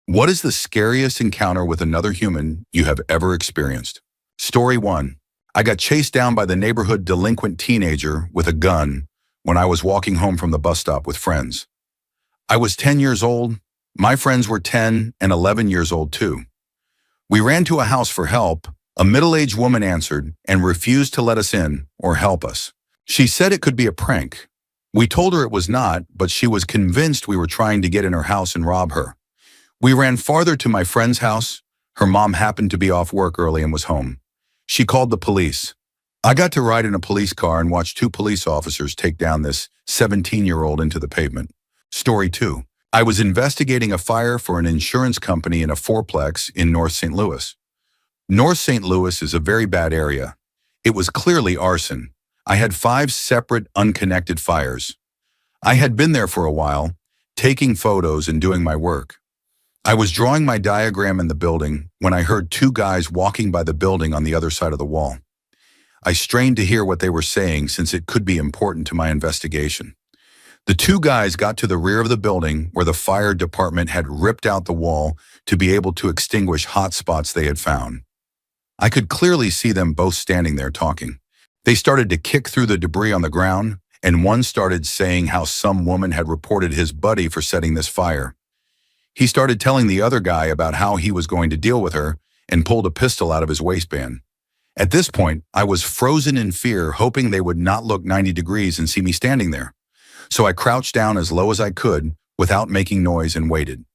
What is the scariest encounter with another human you have ever experienced? Story 1. I got chased down by the neighborhood delinquent teenager with a gun when I was walking home from the bus stop with friends. I was 10 years old. My friends were 10 and 11 years old too. We ran to a house for help. A middle-aged woman answered and refused to let us in or help us. She said it could be a prank. We told her it was not, but she was convinced we were trying to get in her house and rob her. We ran farther to my friend's house. Her mom happened to be off work early and was home. She called the police. I got to ride in a police car and watch two police officers take down this 17-year-old into the pavement. Story 2. I was investigating a fire for an insurance company in a fourplex in North St. Louis. North St. Louis is a very bad area. It was clearly arson. I had 5 separate, unconnected fires. I had been there for a while, taking photos and doing my work. I was drawing my diagram in the building when I heard 2 guys walking by the building on the other side of the wall. I strained to hear what they were saying since it could be important to my investigation. The 2 guys got to the rear of the building where the fire department had ripped out the wall to be able to extinguish hot spots they had found. I could clearly see them both standing there talking. They started to kick through the debris on the ground, and one started saying how some woman had reported his buddy for setting this fire. He started telling the other guy about how he was going to deal with her and pulled a pistol out of his waistband. At this point, I was frozen in fear, hoping they would not look 90 degrees and see me standing there. So I crouched down as low as I could without making noise and waited.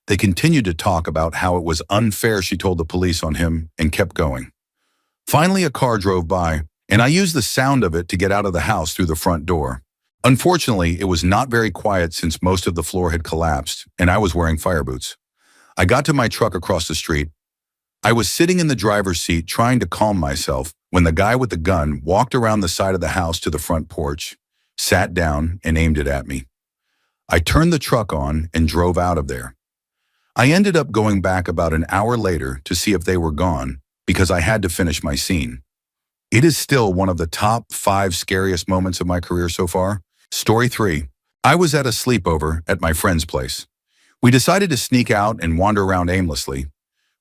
They continued to talk about how it was unfair she told the police on him and kept going. Finally, a car drove by, and I used the sound of it to get out of the house through the front door. Unfortunately, it was not very quiet since most of the floor had collapsed, and I was wearing fire boots. I got to my truck across the street. I was sitting in the driver's seat trying to calm myself when the guy with the gun walked around the side of the house to the front porch, sat down, and aimed it at me. I turned the truck on and drove out of there. I ended up going back about an hour later to see if they were gone because I had to finish my scene. It is still one of the top 5 scariest moments of my career so far. Story 3. I was at a sleepover at my friend's place. We decided to sneak out and wander around aimlessly.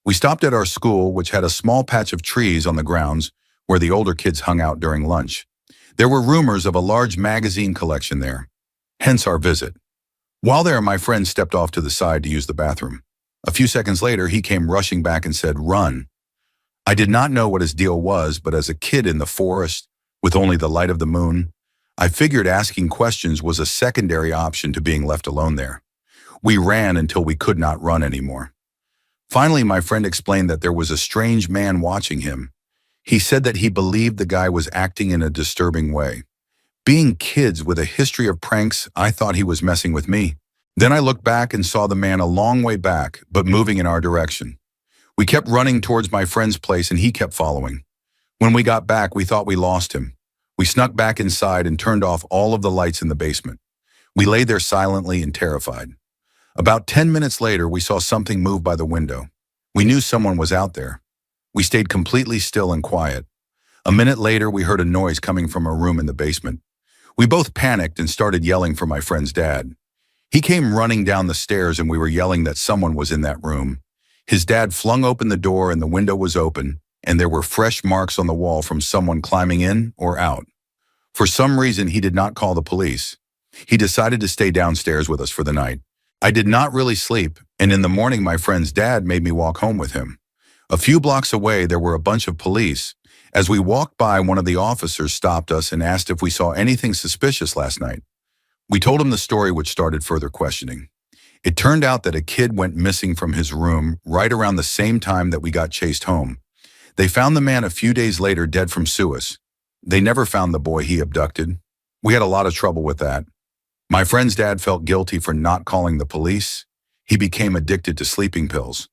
We stopped at our school, which had a small patch of trees on the grounds where the older kids hung out during lunch. There were rumors of a large magazine collection there, hence our visit. While there, my friend stepped off to the side to use the bathroom. A few seconds later, he came rushing back and said, "Run." I did not know what his deal was, but as a kid in the forest, with only the light of the moon, I figured asking questions was a secondary option to being left alone there. We ran until we could not run anymore. Finally, my friend explained that there was a strange man watching him. He said that he believed the guy was acting in a disturbing way. Being kids with a history of pranks, I thought he was messing with me. Then I looked back and saw the man a long way back, but moving in our direction. We kept running towards my friend's place and he kept following. When we got back, we thought we lost him. We snuck back inside and turned off all of the lights in the basement. We lay there silently and terrified. About 10 minutes later, we saw something move by the window. We knew someone was out there. We stayed completely still and quiet. A minute later, we heard a noise coming from a room in the basement. We both panicked and started yelling for my friend's dad. He came running down the stairs and we were yelling that someone was in that room. His dad flung open the door and the window was open, and there were fresh marks on the wall from someone climbing in or out. For some reason, he did not call the police. He decided to stay downstairs with us for the night. I did not really sleep, and in the morning, my friend's dad made me walk home with him. A few blocks away, there were a bunch of police. As we walked by, one of the officers stopped us and asked if we saw anything suspicious last night. We told him the story, which started further questioning. It turned out that a kid went missing from his room right around the same time that we got chased home. They found the man a few days later dead from suicide. They never found the boy he abducted. We had a lot of trouble with that. My friend's dad felt guilty for not calling the police. He became addicted to sleeping pills.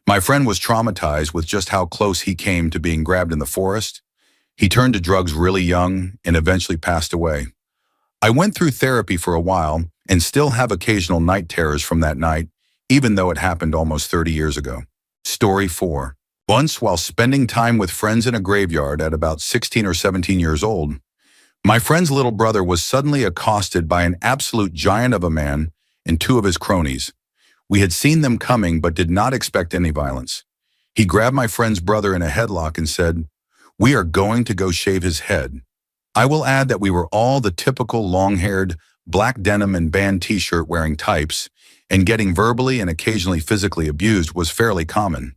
My friend was traumatized with just how close he came to being grabbed in the forest. He turned to drugs really young and eventually passed away. I went through therapy for a while and still have occasional night terrors from that night, even though it happened almost 30 years ago. Story 4. Once, while spending time with friends in a graveyard at about 16 or 17 years old, my friend's little brother was suddenly accosted by an absolute giant of a man and 2 of his cronies. We had seen them coming but did not expect any violence. He grabbed my friend's brother in a headlock and said, "We are going to go shave his head." I will add that we were all the typical long-haired, black denim and band t-shirt wearing types, and getting verbally and occasionally physically abused was fairly common.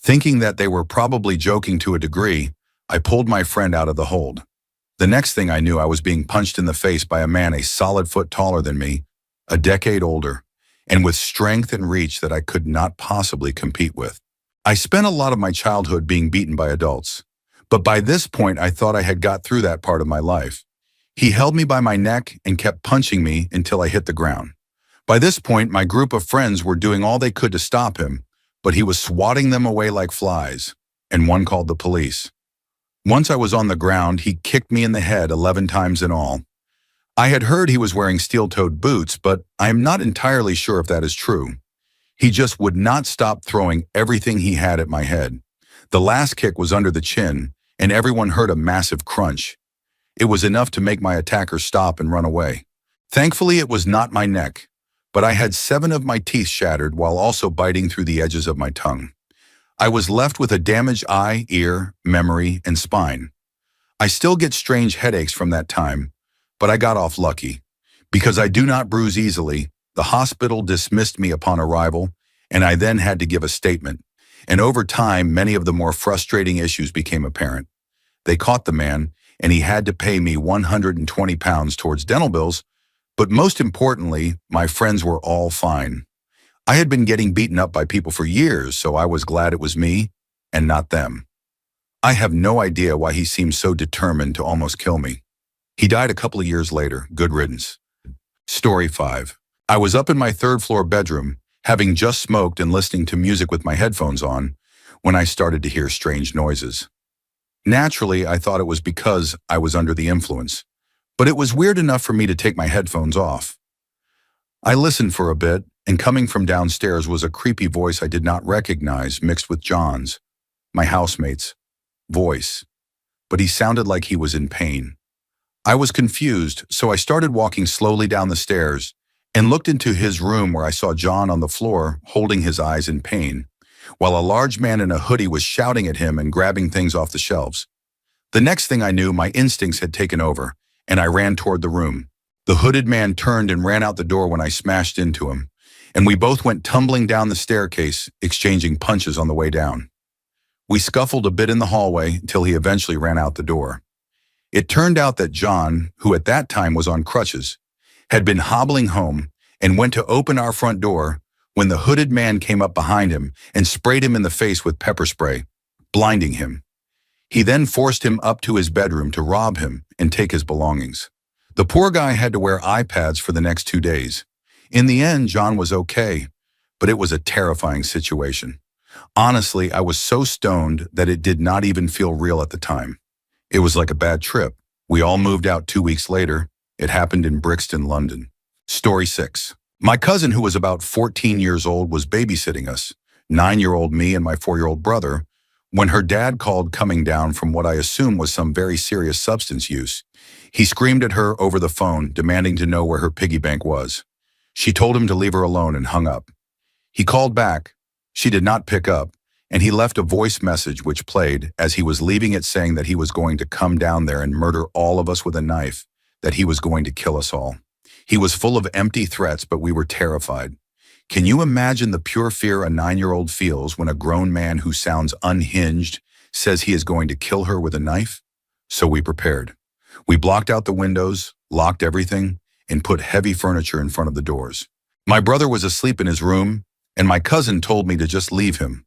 Thinking that they were probably joking to a degree, I pulled my friend out of the hold. The next thing I knew, I was being punched in the face by a man a solid foot taller than me, a decade older, and with strength and reach that I could not possibly compete with. I spent a lot of my childhood being beaten by adults, but by this point I thought I had got through that part of my life. He held me by my neck and kept punching me until I hit the ground. By this point, my group of friends were doing all they could to stop him, but he was swatting them away like flies, and one called the police. Once I was on the ground, he kicked me in the head 11 times in all. I had heard he was wearing steel-toed boots, but I am not entirely sure if that is true. He just would not stop throwing everything he had at my head. The last kick was under the chin, and everyone heard a massive crunch. It was enough to make my attacker stop and run away. Thankfully, it was not my neck, but I had 7 of my teeth shattered while also biting through the edges of my tongue. I was left with a damaged eye, ear, memory, and spine. I still get strange headaches from that time, but I got off lucky. Because I do not bruise easily, the hospital dismissed me upon arrival, and I then had to give a statement. And over time, many of the more frustrating issues became apparent. They caught the man, and he had to pay me £120 towards dental bills, but most importantly, my friends were all fine. I had been getting beaten up by people for years, so I was glad it was me and not them. I have no idea why he seemed so determined to almost kill me. He died a couple of years later. Good riddance. Story 5. I was up in my 3rd floor bedroom, having just smoked and listening to music with my headphones on, when I started to hear strange noises. Naturally, I thought it was because I was under the influence, but it was weird enough for me to take my headphones off. I listened for a bit, and coming from downstairs was a creepy voice I did not recognize mixed with John's, my housemate's, voice, but he sounded like he was in pain. I was confused, so I started walking slowly down the stairs and looked into his room where I saw John on the floor holding his eyes in pain, while a large man in a hoodie was shouting at him and grabbing things off the shelves. The next thing I knew, my instincts had taken over, and I ran toward the room. The hooded man turned and ran out the door when I smashed into him, and we both went tumbling down the staircase, exchanging punches on the way down. We scuffled a bit in the hallway until he eventually ran out the door. It turned out that John, who at that time was on crutches, had been hobbling home and went to open our front door when the hooded man came up behind him and sprayed him in the face with pepper spray, blinding him. He then forced him up to his bedroom to rob him and take his belongings. The poor guy had to wear iPads for the next 2 days. In the end, John was okay, but it was a terrifying situation. Honestly, I was so stoned that it did not even feel real at the time. It was like a bad trip. We all moved out 2 weeks later. It happened in Brixton, London. Story 6. My cousin, who was about 14 years old, was babysitting us, 9-year-old me and my 4-year-old brother, when her dad called coming down from what I assume was some very serious substance use. He screamed at her over the phone, demanding to know where her piggy bank was. She told him to leave her alone and hung up. He called back. She did not pick up, and he left a voice message which played as he was leaving it, saying that he was going to come down there and murder all of us with a knife, that he was going to kill us all. He was full of empty threats, but we were terrified. Can you imagine the pure fear a 9-year-old feels when a grown man who sounds unhinged says he is going to kill her with a knife? So we prepared. We blocked out the windows, locked everything, and put heavy furniture in front of the doors. My brother was asleep in his room, and my cousin told me to just leave him,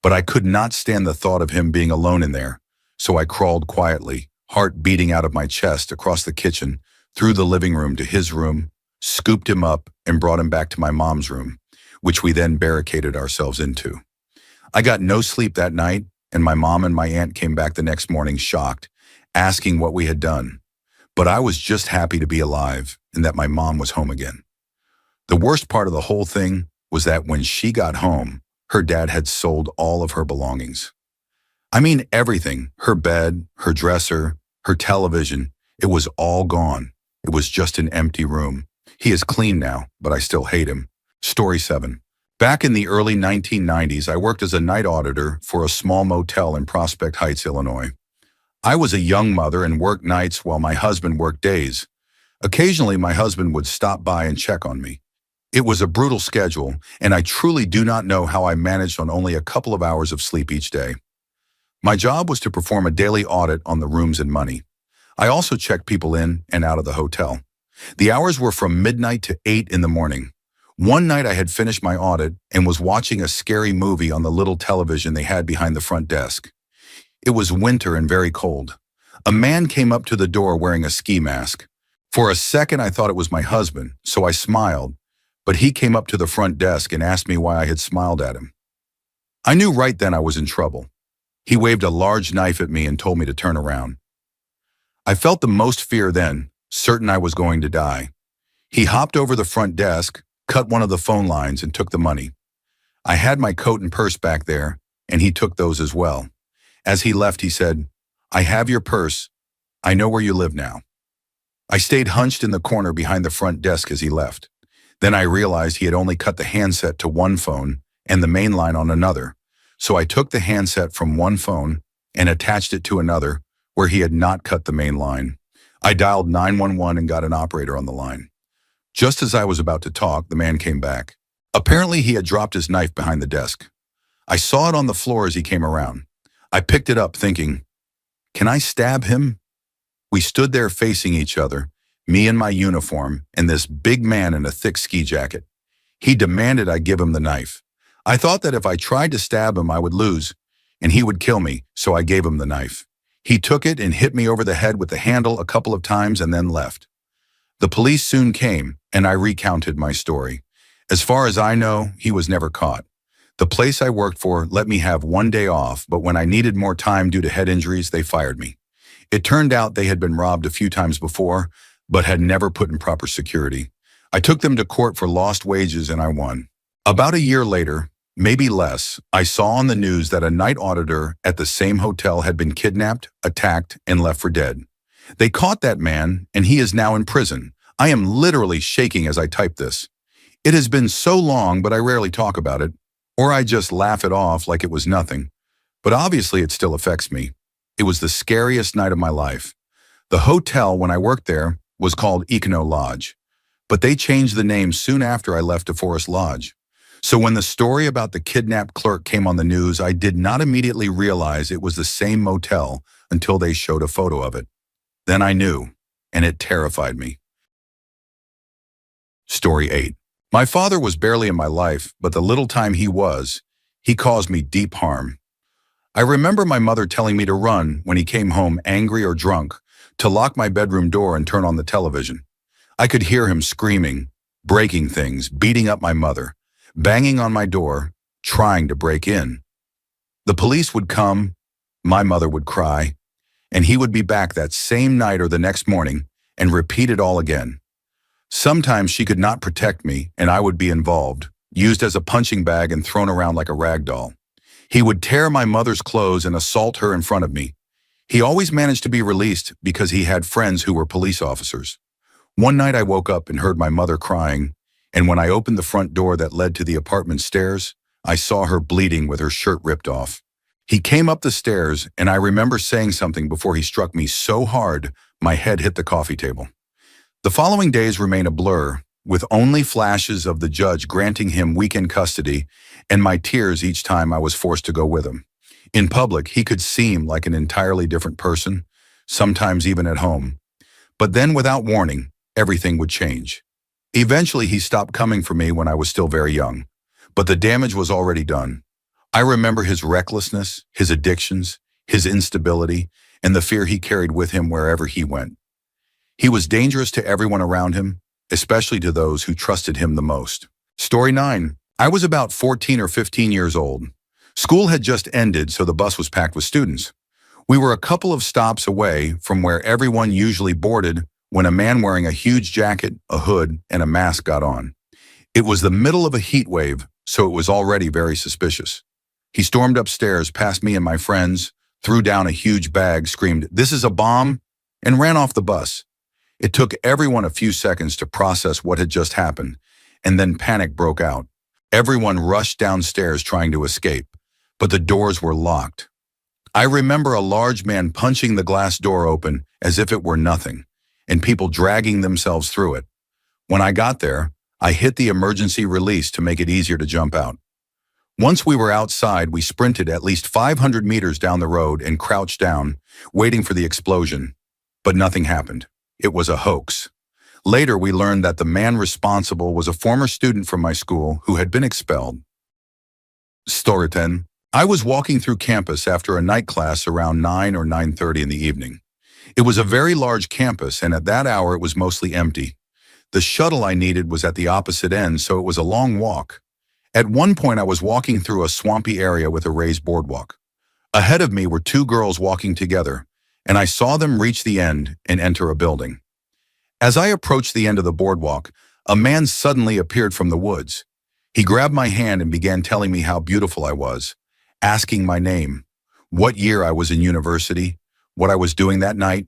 but I could not stand the thought of him being alone in there, so I crawled quietly, heart beating out of my chest, across the kitchen, through the living room to his room, scooped him up, and brought him back to my mom's room, which we then barricaded ourselves into. I got no sleep that night, and my mom and my aunt came back the next morning shocked, asking what we had done. But I was just happy to be alive and that my mom was home again. The worst part of the whole thing was that when she got home, her dad had sold all of her belongings. I mean everything, her bed, her dresser, her television, it was all gone. It was just an empty room. He is clean now, but I still hate him. Story 7. Back in the early 1990s, I worked as a night auditor for a small motel in Prospect Heights, Illinois. I was a young mother and worked nights while my husband worked days. Occasionally, my husband would stop by and check on me. It was a brutal schedule, and I truly do not know how I managed on only a couple of hours of sleep each day. My job was to perform a daily audit on the rooms and money. I also checked people in and out of the hotel. The hours were from midnight to 8 in the morning. One night I had finished my audit and was watching a scary movie on the little television they had behind the front desk. It was winter and very cold. A man came up to the door wearing a ski mask. For a second I thought it was my husband, so I smiled, but he came up to the front desk and asked me why I had smiled at him. I knew right then I was in trouble. He waved a large knife at me and told me to turn around. I felt the most fear then, certain I was going to die. He hopped over the front desk, cut one of the phone lines, and took the money. I had my coat and purse back there, and he took those as well. As he left, he said, "I have your purse. I know where you live now." I stayed hunched in the corner behind the front desk as he left. Then I realized he had only cut the handset to one phone and the main line on another. So I took the handset from one phone and attached it to another where he had not cut the main line. I dialed 911 and got an operator on the line. Just as I was about to talk, the man came back. Apparently, he had dropped his knife behind the desk. I saw it on the floor as he came around. I picked it up thinking, can I stab him? We stood there facing each other, me in my uniform and this big man in a thick ski jacket. He demanded I give him the knife. I thought that if I tried to stab him, I would lose, and he would kill me, so I gave him the knife. He took it and hit me over the head with the handle a couple of times and then left. The police soon came, and I recounted my story. As far as I know, he was never caught. The place I worked for let me have one day off, but when I needed more time due to head injuries, they fired me. It turned out they had been robbed a few times before, but had never put in proper security. I took them to court for lost wages and I won. About a year later, maybe less, I saw on the news that a night auditor at the same hotel had been kidnapped, attacked, and left for dead. They caught that man, and he is now in prison. I am literally shaking as I type this. It has been so long, but I rarely talk about it, or I just laugh it off like it was nothing. But obviously it still affects me. It was the scariest night of my life. The hotel, when I worked there, was called Econo Lodge, but they changed the name soon after I left to Forest Lodge. So when the story about the kidnapped clerk came on the news, I did not immediately realize it was the same motel until they showed a photo of it. Then I knew, and it terrified me. Story 8. My father was barely in my life, but the little time he was, he caused me deep harm. I remember my mother telling me to run when he came home angry or drunk, to lock my bedroom door and turn on the television. I could hear him screaming, breaking things, beating up my mother, banging on my door, trying to break in. The police would come, my mother would cry, and he would be back that same night or the next morning and repeat it all again. Sometimes she could not protect me and I would be involved, used as a punching bag and thrown around like a rag doll. He would tear my mother's clothes and assault her in front of me. He always managed to be released because he had friends who were police officers. One night I woke up and heard my mother crying, and when I opened the front door that led to the apartment stairs, I saw her bleeding with her shirt ripped off. He came up the stairs, and I remember saying something before he struck me so hard my head hit the coffee table. The following days remain a blur, with only flashes of the judge granting him weekend custody and my tears each time I was forced to go with him. In public, he could seem like an entirely different person, sometimes even at home. But then, without warning, everything would change. Eventually, he stopped coming for me when I was still very young, but the damage was already done. I remember his recklessness, his addictions, his instability, and the fear he carried with him wherever he went. He was dangerous to everyone around him, especially to those who trusted him the most. Story 9. I was about 14 or 15 years old. School had just ended, so the bus was packed with students. We were a couple of stops away from where everyone usually boarded when a man wearing a huge jacket, a hood, and a mask got on. It was the middle of a heat wave, so it was already very suspicious. He stormed upstairs past me and my friends, threw down a huge bag, screamed, "This is a bomb," and ran off the bus. It took everyone a few seconds to process what had just happened, and then panic broke out. Everyone rushed downstairs trying to escape, but the doors were locked. I remember a large man punching the glass door open as if it were nothing, and people dragging themselves through it. When I got there, I hit the emergency release to make it easier to jump out. Once we were outside, we sprinted at least 500 meters down the road and crouched down, waiting for the explosion. But nothing happened. It was a hoax. Later, we learned that the man responsible was a former student from my school who had been expelled. Story 10. I was walking through campus after a night class around 9 or 9:30 in the evening. It was a very large campus, and at that hour it was mostly empty. The shuttle I needed was at the opposite end, so it was a long walk. At one point, I was walking through a swampy area with a raised boardwalk. Ahead of me were two girls walking together, and I saw them reach the end and enter a building. As I approached the end of the boardwalk, a man suddenly appeared from the woods. He grabbed my hand and began telling me how beautiful I was, asking my name, what year I was in university, what I was doing that night,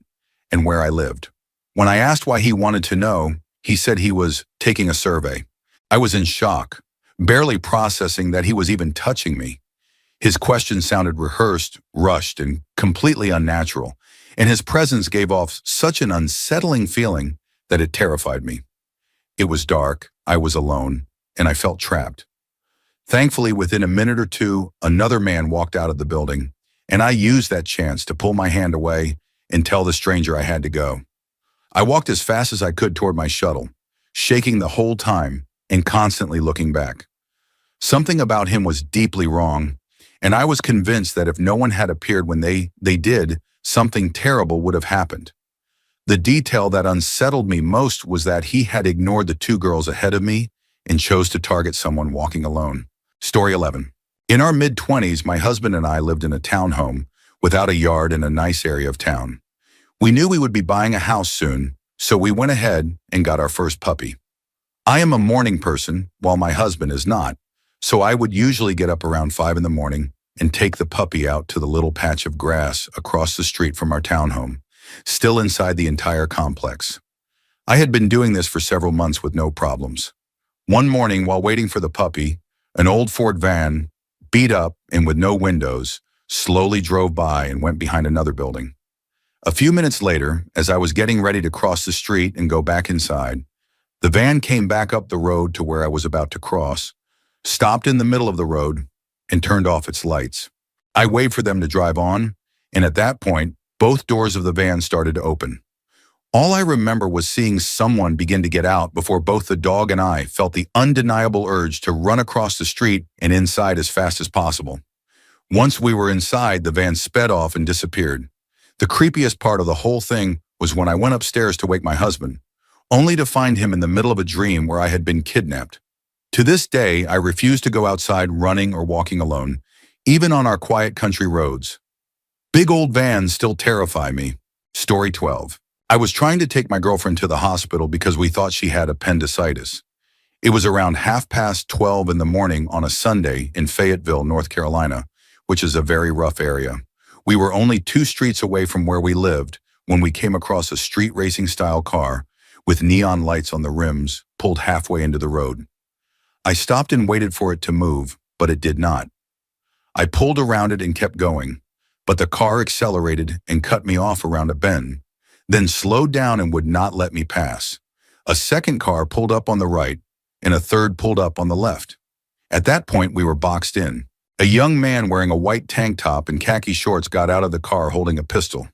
and where I lived. When I asked why he wanted to know, he said he was taking a survey. I was in shock, barely processing that he was even touching me. His questions sounded rehearsed, rushed, and completely unnatural, and his presence gave off such an unsettling feeling that it terrified me. It was dark, I was alone, and I felt trapped. Thankfully, within a minute or two, another man walked out of the building, and I used that chance to pull my hand away and tell the stranger I had to go. I walked as fast as I could toward my shuttle, shaking the whole time and constantly looking back. Something about him was deeply wrong, and I was convinced that if no one had appeared when they did, something terrible would have happened. The detail that unsettled me most was that he had ignored the two girls ahead of me and chose to target someone walking alone. Story 11. In our mid-20s, my husband and I lived in a townhome without a yard in a nice area of town. We knew we would be buying a house soon, so we went ahead and got our first puppy. I am a morning person, while my husband is not, so I would usually get up around 5 in the morning and take the puppy out to the little patch of grass across the street from our townhome, still inside the entire complex. I had been doing this for several months with no problems. One morning, while waiting for the puppy, an old Ford van, beat up and with no windows, slowly drove by and went behind another building. A few minutes later, as I was getting ready to cross the street and go back inside, the van came back up the road to where I was about to cross, stopped in the middle of the road, and turned off its lights. I waved for them to drive on, and at that point, both doors of the van started to open. All I remember was seeing someone begin to get out before both the dog and I felt the undeniable urge to run across the street and inside as fast as possible. Once we were inside, the van sped off and disappeared. The creepiest part of the whole thing was when I went upstairs to wake my husband, only to find him in the middle of a dream where I had been kidnapped. To this day, I refuse to go outside running or walking alone, even on our quiet country roads. Big old vans still terrify me. Story 12. I was trying to take my girlfriend to the hospital because we thought she had appendicitis. It was around 12:30 in the morning on a Sunday in Fayetteville, North Carolina, which is a very rough area. We were only 2 streets away from where we lived when we came across a street racing style car with neon lights on the rims pulled halfway into the road. I stopped and waited for it to move, but it did not. I pulled around it and kept going, but the car accelerated and cut me off around a bend, then slowed down and would not let me pass. A second car pulled up on the right, and a third pulled up on the left. At that point, we were boxed in. A young man wearing a white tank top and khaki shorts got out of the car holding a pistol.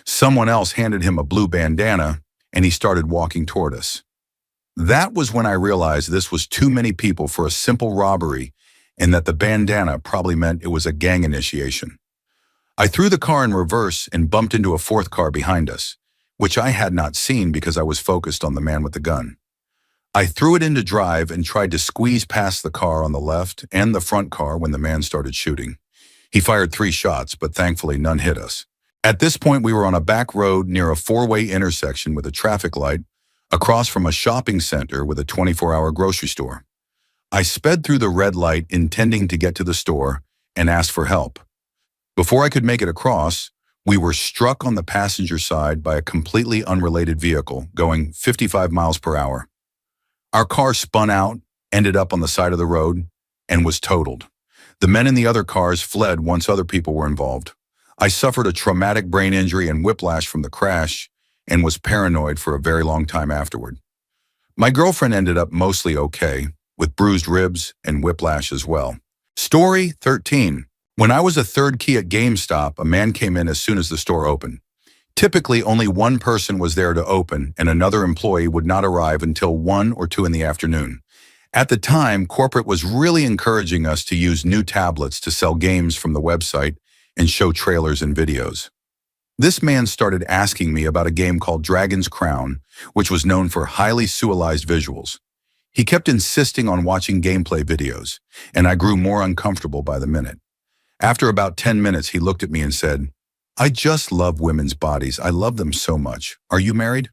Someone else handed him a blue bandana, and he started walking toward us. That was when I realized this was too many people for a simple robbery, and that the bandana probably meant it was a gang initiation. I threw the car in reverse and bumped into a fourth car behind us, which I had not seen because I was focused on the man with the gun. I threw it into drive and tried to squeeze past the car on the left and the front car when the man started shooting. He fired 3 shots, but thankfully none hit us. At this point, we were on a back road near a 4-way intersection with a traffic light, across from a shopping center with a 24-hour grocery store. I sped through the red light intending to get to the store and ask for help. Before I could make it across, we were struck on the passenger side by a completely unrelated vehicle going 55 miles per hour. Our car spun out, ended up on the side of the road, and was totaled. The men in the other cars fled once other people were involved. I suffered a traumatic brain injury and whiplash from the crash and was paranoid for a very long time afterward. My girlfriend ended up mostly okay, with bruised ribs and whiplash as well. Story 13. When I was a third key at GameStop, a man came in as soon as the store opened. Typically, only one person was there to open, and another employee would not arrive until 1 or 2 in the afternoon. At the time, corporate was really encouraging us to use new tablets to sell games from the website and show trailers and videos. This man started asking me about a game called Dragon's Crown, which was known for highly serialized visuals. He kept insisting on watching gameplay videos, and I grew more uncomfortable by the minute. After about 10 minutes, he looked at me and said, "I just love women's bodies. I love them so much. Are you married?"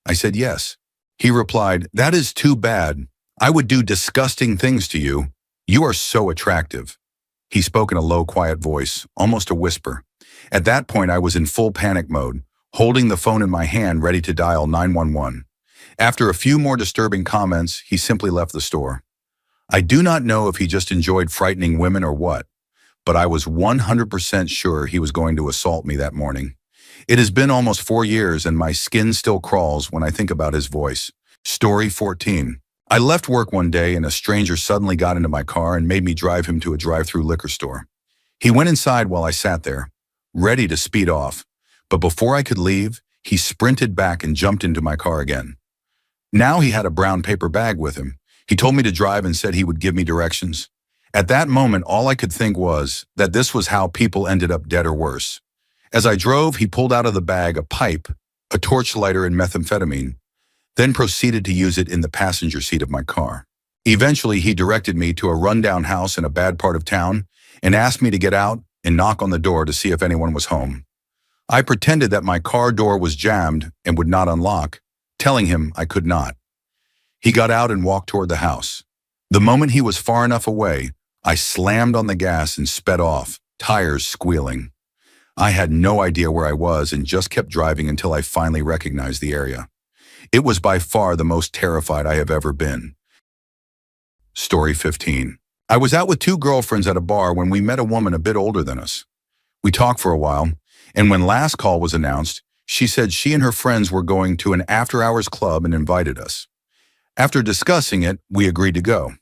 I said, "Yes." He replied, "That is too bad. I would do disgusting things to you. You are so attractive." He spoke in a low, quiet voice, almost a whisper. At that point, I was in full panic mode, holding the phone in my hand ready to dial 911. After a few more disturbing comments, he simply left the store. I do not know if he just enjoyed frightening women or what, but I was 100% sure he was going to assault me that morning. It has been almost 4 years and my skin still crawls when I think about his voice. Story 14. I left work one day and a stranger suddenly got into my car and made me drive him to a drive-through liquor store. He went inside while I sat there, ready to speed off, but before I could leave, he sprinted back and jumped into my car again. Now he had a brown paper bag with him. He told me to drive and said he would give me directions. At that moment, all I could think was that this was how people ended up dead or worse. As I drove, he pulled out of the bag a pipe, a torch lighter, and methamphetamine, then proceeded to use it in the passenger seat of my car. Eventually, he directed me to a rundown house in a bad part of town and asked me to get out and knock on the door to see if anyone was home. I pretended that my car door was jammed and would not unlock, telling him I could not. He got out and walked toward the house. The moment he was far enough away, I slammed on the gas and sped off, tires squealing. I had no idea where I was and just kept driving until I finally recognized the area. It was by far the most terrified I have ever been. Story 15. I was out with 2 girlfriends at a bar when we met a woman a bit older than us. We talked for a while, and when last call was announced, she said she and her friends were going to an after-hours club and invited us. After discussing it, we agreed to go.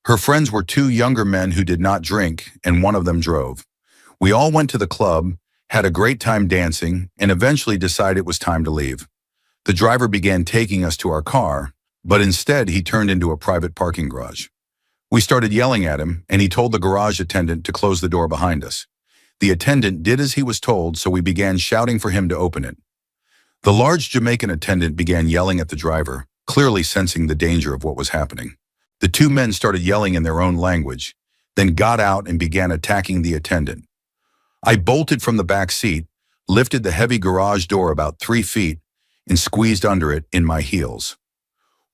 Her friends were 2 younger men who did not drink, and one of them drove. We all went to the club, had a great time dancing, and eventually decided it was time to leave. The driver began taking us to our car, but instead he turned into a private parking garage. We started yelling at him, and he told the garage attendant to close the door behind us. The attendant did as he was told, so we began shouting for him to open it. The large Jamaican attendant began yelling at the driver, clearly sensing the danger of what was happening. The 2 men started yelling in their own language, then got out and began attacking the attendant. I bolted from the back seat, lifted the heavy garage door about 3 feet, and squeezed under it in my heels.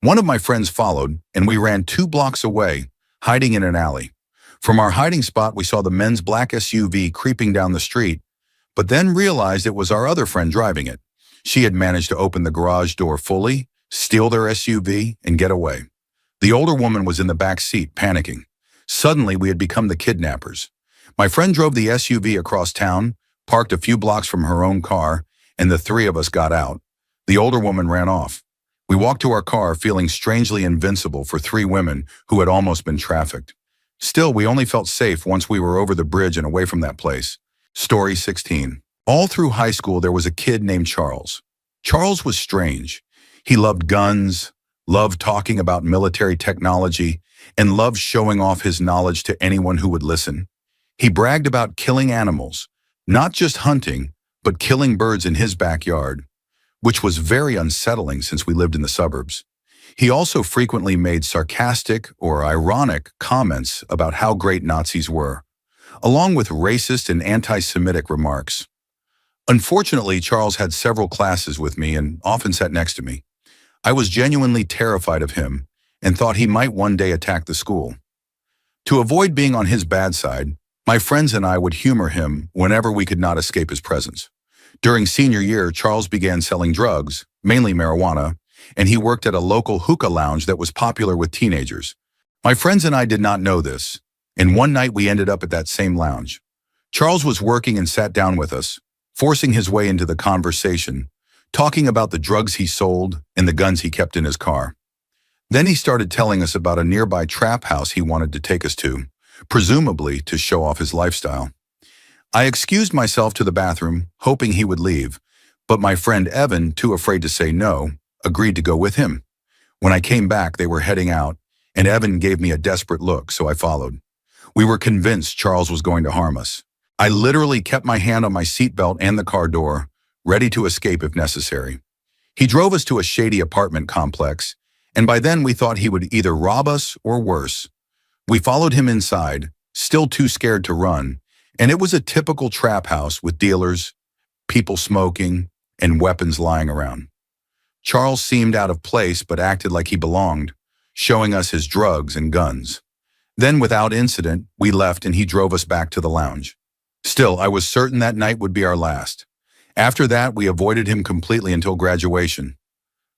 One of my friends followed, and we ran 2 blocks away, hiding in an alley. From our hiding spot, we saw the men's black SUV creeping down the street, but then realized it was our other friend driving it. She had managed to open the garage door fully, steal their SUV, and get away. The older woman was in the back seat, panicking. Suddenly, we had become the kidnappers. My friend drove the SUV across town, parked a few blocks from her own car, and the 3 of us got out. The older woman ran off. We walked to our car feeling strangely invincible for 3 women who had almost been trafficked. Still, we only felt safe once we were over the bridge and away from that place. Story 16. All through high school, there was a kid named Charles. Charles was strange. He loved guns, loved talking about military technology, and loved showing off his knowledge to anyone who would listen. He bragged about killing animals, not just hunting, but killing birds in his backyard, which was very unsettling since we lived in the suburbs. He also frequently made sarcastic or ironic comments about how great Nazis were, along with racist and anti-Semitic remarks. Unfortunately, Charles had several classes with me and often sat next to me. I was genuinely terrified of him and thought he might one day attack the school. To avoid being on his bad side, my friends and I would humor him whenever we could not escape his presence. During senior year, Charles began selling drugs, mainly marijuana, and he worked at a local hookah lounge that was popular with teenagers. My friends and I did not know this, and one night we ended up at that same lounge. Charles was working and sat down with us, forcing his way into the conversation, talking about the drugs he sold and the guns he kept in his car. Then he started telling us about a nearby trap house he wanted to take us to, presumably to show off his lifestyle. I excused myself to the bathroom, hoping he would leave, but my friend Evan, too afraid to say no, agreed to go with him. When I came back, they were heading out, and Evan gave me a desperate look, so I followed. We were convinced Charles was going to harm us. I literally kept my hand on my seatbelt and the car door, ready to escape if necessary. He drove us to a shady apartment complex, and by then we thought he would either rob us or worse. We followed him inside, still too scared to run, and it was a typical trap house with dealers, people smoking, and weapons lying around. Charles seemed out of place but acted like he belonged, showing us his drugs and guns. Then, without incident, we left and he drove us back to the lounge. Still, I was certain that night would be our last. After that, we avoided him completely until graduation.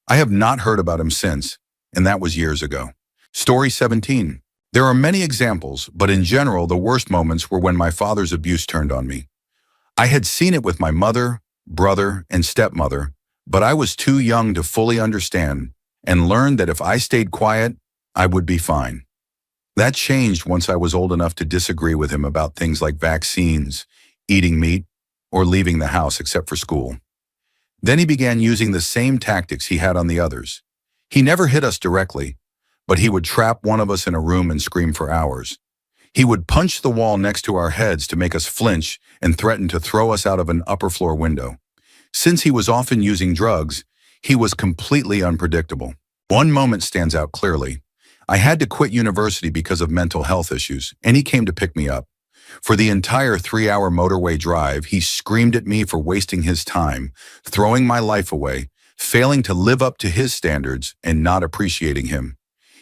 I have not heard about him since, and that was years ago. Story 17. There are many examples, but in general, the worst moments were when my father's abuse turned on me. I had seen it with my mother, brother, and stepmother, but I was too young to fully understand and learned that if I stayed quiet, I would be fine. That changed once I was old enough to disagree with him about things like vaccines, eating meat, or leaving the house except for school. Then he began using the same tactics he had on the others. He never hit us directly, but he would trap one of us in a room and scream for hours. He would punch the wall next to our heads to make us flinch and threaten to throw us out of an upper floor window. Since he was often using drugs, he was completely unpredictable. One moment stands out clearly. I had to quit university because of mental health issues, and he came to pick me up. For the entire 3-hour motorway drive, he screamed at me for wasting his time, throwing my life away, failing to live up to his standards, and not appreciating him.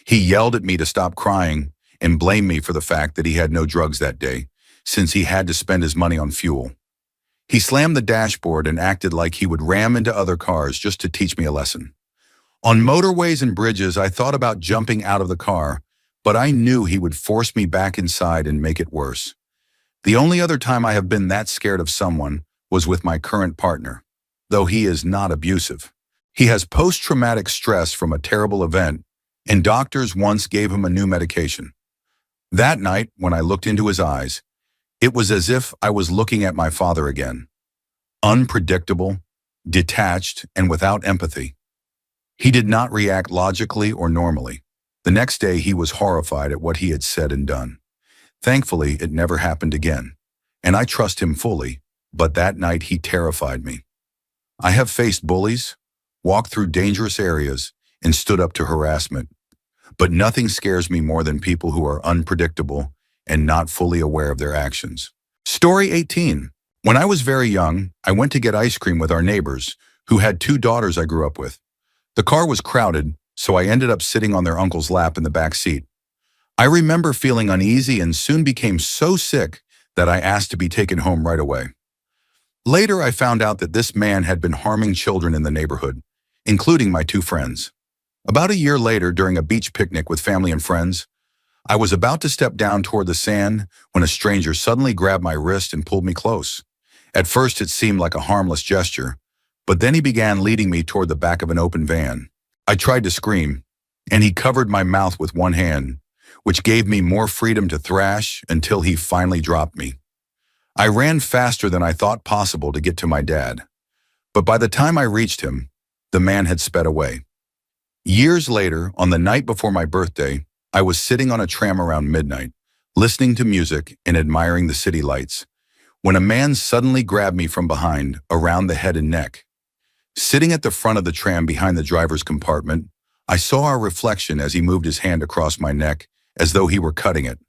He yelled at me to stop crying and blamed me for the fact that he had no drugs that day, since he had to spend his money on fuel. He slammed the dashboard and acted like he would ram into other cars just to teach me a lesson. On motorways and bridges, I thought about jumping out of the car, but I knew he would force me back inside and make it worse. The only other time I have been that scared of someone was with my current partner, though he is not abusive. He has post-traumatic stress from a terrible event, and doctors once gave him a new medication. That night, when I looked into his eyes, it was as if I was looking at my father again. Unpredictable, detached, and without empathy. He did not react logically or normally. The next day, he was horrified at what he had said and done. Thankfully, it never happened again, and I trust him fully, but that night he terrified me. I have faced bullies, walked through dangerous areas, and stood up to harassment, but nothing scares me more than people who are unpredictable and not fully aware of their actions. Story 18. When I was very young, I went to get ice cream with our neighbors, who had 2 daughters I grew up with. The car was crowded, so I ended up sitting on their uncle's lap in the back seat. I remember feeling uneasy and soon became so sick that I asked to be taken home right away. Later, I found out that this man had been harming children in the neighborhood, including my 2 friends. About a year later, during a beach picnic with family and friends, I was about to step down toward the sand when a stranger suddenly grabbed my wrist and pulled me close. At first, it seemed like a harmless gesture, but then he began leading me toward the back of an open van. I tried to scream, and he covered my mouth with one hand, which gave me more freedom to thrash until he finally dropped me. I ran faster than I thought possible to get to my dad, but by the time I reached him, the man had sped away. Years later, on the night before my birthday, I was sitting on a tram around midnight, listening to music and admiring the city lights, when a man suddenly grabbed me from behind, around the head and neck. Sitting at the front of the tram behind the driver's compartment, I saw our reflection as he moved his hand across my neck as though he were cutting it.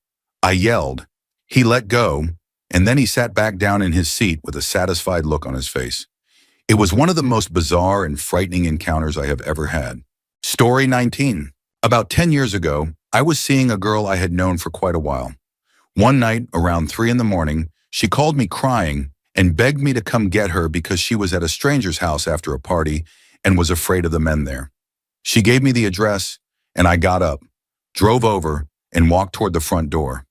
I yelled. He let go, and then he sat back down in his seat with a satisfied look on his face. It was one of the most bizarre and frightening encounters I have ever had. Story 19. About 10 years ago, I was seeing a girl I had known for quite a while. One night, around 3 in the morning, she called me crying and begged me to come get her because she was at a stranger's house after a party and was afraid of the men there. She gave me the address, and I got up, drove over, and walked toward the front door.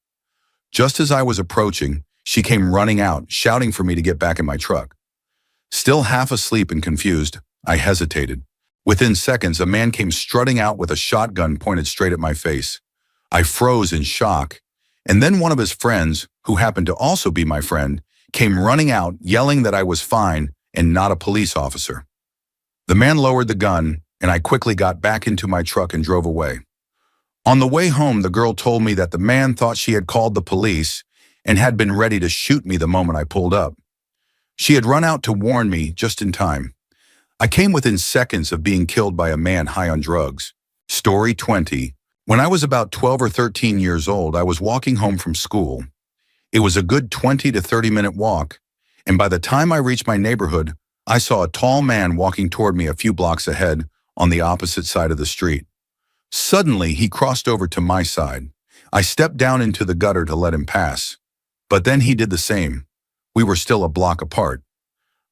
Just as I was approaching, she came running out, shouting for me to get back in my truck. Still half asleep and confused, I hesitated. Within seconds, a man came strutting out with a shotgun pointed straight at my face. I froze in shock, and then one of his friends, who happened to also be my friend, came running out, yelling that I was fine and not a police officer. The man lowered the gun, and I quickly got back into my truck and drove away. On the way home, the girl told me that the man thought she had called the police and had been ready to shoot me the moment I pulled up. She had run out to warn me just in time. I came within seconds of being killed by a man high on drugs. Story 20. When I was about 12 or 13 years old, I was walking home from school. It was a good 20 to 30-minute walk, and by the time I reached my neighborhood, I saw a tall man walking toward me a few blocks ahead on the opposite side of the street. Suddenly, he crossed over to my side. I stepped down into the gutter to let him pass, but then he did the same. We were still a block apart.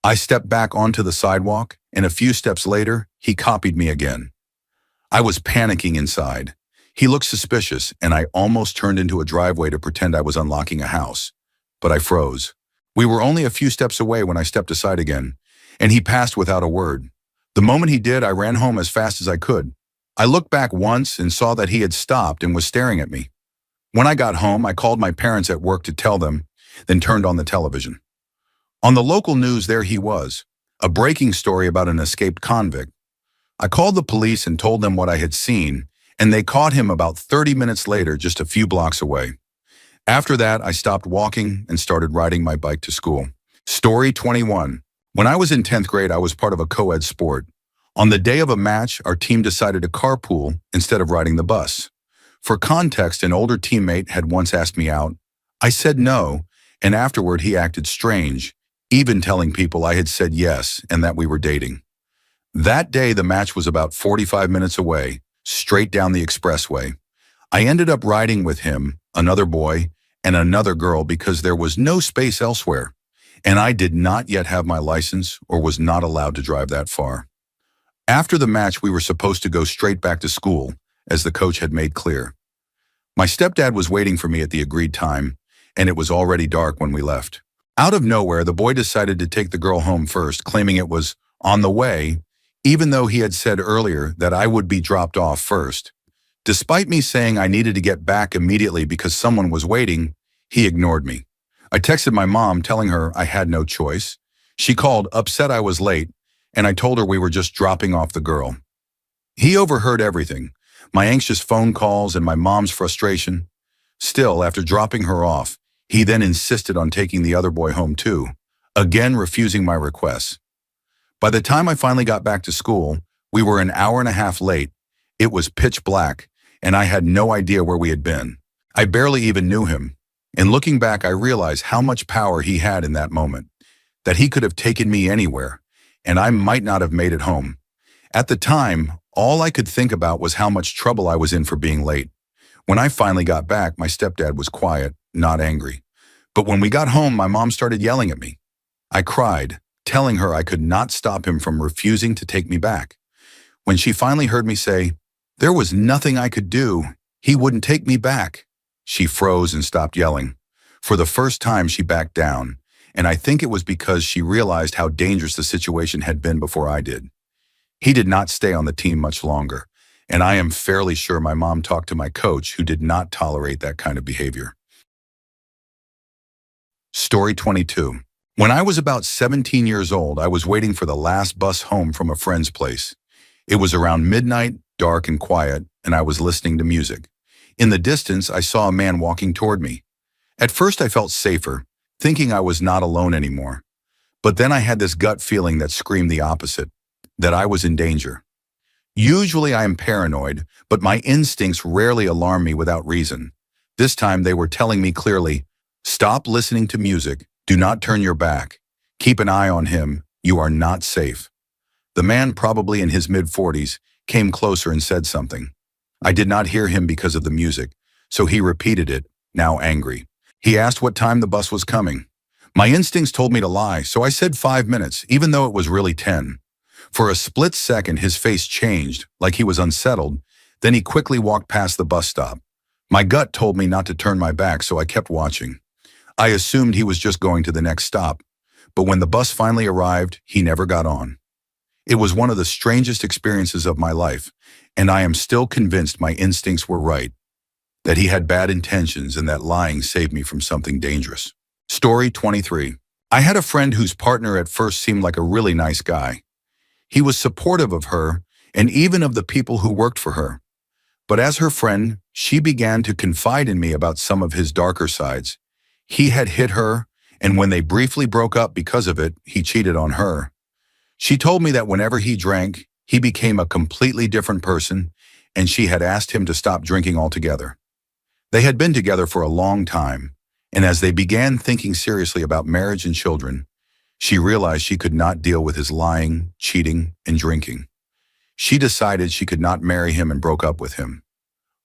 I stepped back onto the sidewalk, and a few steps later, he copied me again. I was panicking inside. He looked suspicious, and I almost turned into a driveway to pretend I was unlocking a house. But I froze. We were only a few steps away when I stepped aside again, and he passed without a word. The moment he did, I ran home as fast as I could. I looked back once and saw that he had stopped and was staring at me. When I got home, I called my parents at work to tell them, then turned on the television. On the local news, there he was, a breaking story about an escaped convict. I called the police and told them what I had seen, and they caught him about 30 minutes later, just a few blocks away. After that, I stopped walking and started riding my bike to school. Story 21. When I was in 10th grade, I was part of a co-ed sport. On the day of a match, our team decided to carpool instead of riding the bus. For context, an older teammate had once asked me out. I said no, and afterward he acted strange, even telling people I had said yes and that we were dating. That day, the match was about 45 minutes away, straight down the expressway. I ended up riding with him, another boy, and another girl because there was no space elsewhere, and I did not yet have my license or was not allowed to drive that far. After the match, we were supposed to go straight back to school, as the coach had made clear. My stepdad was waiting for me at the agreed time, and it was already dark when we left. Out of nowhere, the boy decided to take the girl home first, claiming it was on the way, even though he had said earlier that I would be dropped off first. Despite me saying I needed to get back immediately because someone was waiting, he ignored me. I texted my mom telling her I had no choice. She called, upset I was late, and I told her we were just dropping off the girl. He overheard everything, my anxious phone calls and my mom's frustration. Still, after dropping her off, he then insisted on taking the other boy home too, again refusing my requests. By the time I finally got back to school, we were an hour and a half late. It was pitch black, and I had no idea where we had been. I barely even knew him. And looking back, I realized how much power he had in that moment, that he could have taken me anywhere, and I might not have made it home. At the time, all I could think about was how much trouble I was in for being late. When I finally got back, my stepdad was quiet, not angry. But when we got home, my mom started yelling at me. I cried, telling her I could not stop him from refusing to take me back. When she finally heard me say, "There was nothing I could do. He wouldn't take me back," she froze and stopped yelling. For the first time, she backed down, and I think it was because she realized how dangerous the situation had been before I did. He did not stay on the team much longer, and I am fairly sure my mom talked to my coach, who did not tolerate that kind of behavior. Story 22. When I was about 17 years old, I was waiting for the last bus home from a friend's place. It was around midnight, dark and quiet, and I was listening to music. In the distance, I saw a man walking toward me. At first, I felt safer, thinking I was not alone anymore. But then I had this gut feeling that screamed the opposite, that I was in danger. Usually I am paranoid, but my instincts rarely alarm me without reason. This time they were telling me clearly, "Stop listening to music. Do not turn your back. Keep an eye on him. You are not safe." The man, probably in his mid-40s, came closer and said something. I did not hear him because of the music, so he repeated it, now angry. He asked what time the bus was coming. My instincts told me to lie, so I said 5 minutes, even though it was really 10. For a split second, his face changed, like he was unsettled. Then he quickly walked past the bus stop. My gut told me not to turn my back, so I kept watching. I assumed he was just going to the next stop, but when the bus finally arrived, he never got on. It was one of the strangest experiences of my life, and I am still convinced my instincts were right, that he had bad intentions and that lying saved me from something dangerous. Story 23. I had a friend whose partner at first seemed like a really nice guy. He was supportive of her and even of the people who worked for her. But as her friend, she began to confide in me about some of his darker sides. He had hit her, and when they briefly broke up because of it, he cheated on her. She told me that whenever he drank, he became a completely different person, and she had asked him to stop drinking altogether. They had been together for a long time, and as they began thinking seriously about marriage and children, she realized she could not deal with his lying, cheating, and drinking. She decided she could not marry him and broke up with him.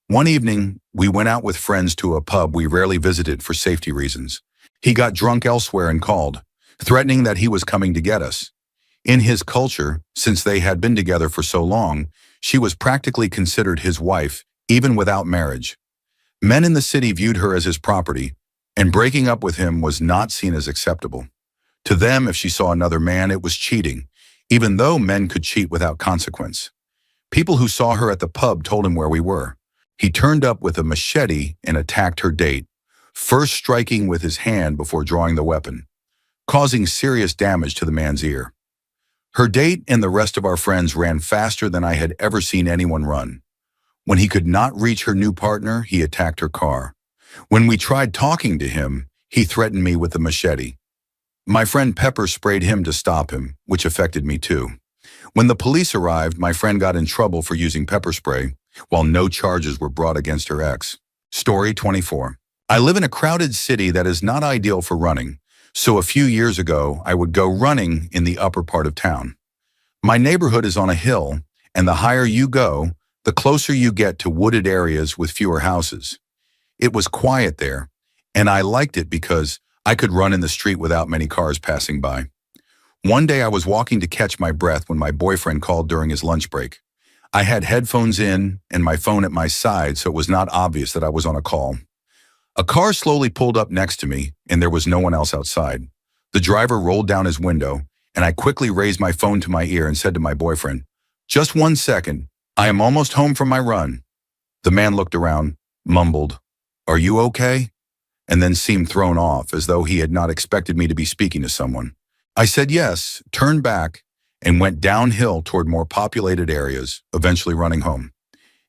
One evening, we went out with friends to a pub we rarely visited for safety reasons. He got drunk elsewhere and called, threatening that he was coming to get us. In his culture, since they had been together for so long, she was practically considered his wife, even without marriage. Men in the city viewed her as his property, and breaking up with him was not seen as acceptable. To them, if she saw another man, it was cheating, even though men could cheat without consequence. People who saw her at the pub told him where we were. He turned up with a machete and attacked her date, first striking with his hand before drawing the weapon, causing serious damage to the man's ear. Her date and the rest of our friends ran faster than I had ever seen anyone run. When he could not reach her new partner, he attacked her car. When we tried talking to him, he threatened me with the machete. My friend pepper sprayed him to stop him, which affected me too. When the police arrived, my friend got in trouble for using pepper spray, while no charges were brought against her ex. Story 24. I live in a crowded city that is not ideal for running, so a few years ago, I would go running in the upper part of town. My neighborhood is on a hill, and the higher you go, the closer you get to wooded areas with fewer houses. It was quiet there, and I liked it because I could run in the street without many cars passing by. One day I was walking to catch my breath when my boyfriend called during his lunch break. I had headphones in and my phone at my side, so it was not obvious that I was on a call. A car slowly pulled up next to me, and there was no one else outside. The driver rolled down his window, and I quickly raised my phone to my ear and said to my boyfriend, "Just 1 second, I am almost home from my run." The man looked around, mumbled, "Are you okay?" and then seemed thrown off as though he had not expected me to be speaking to someone. I said yes, turned back, and went downhill toward more populated areas, eventually running home.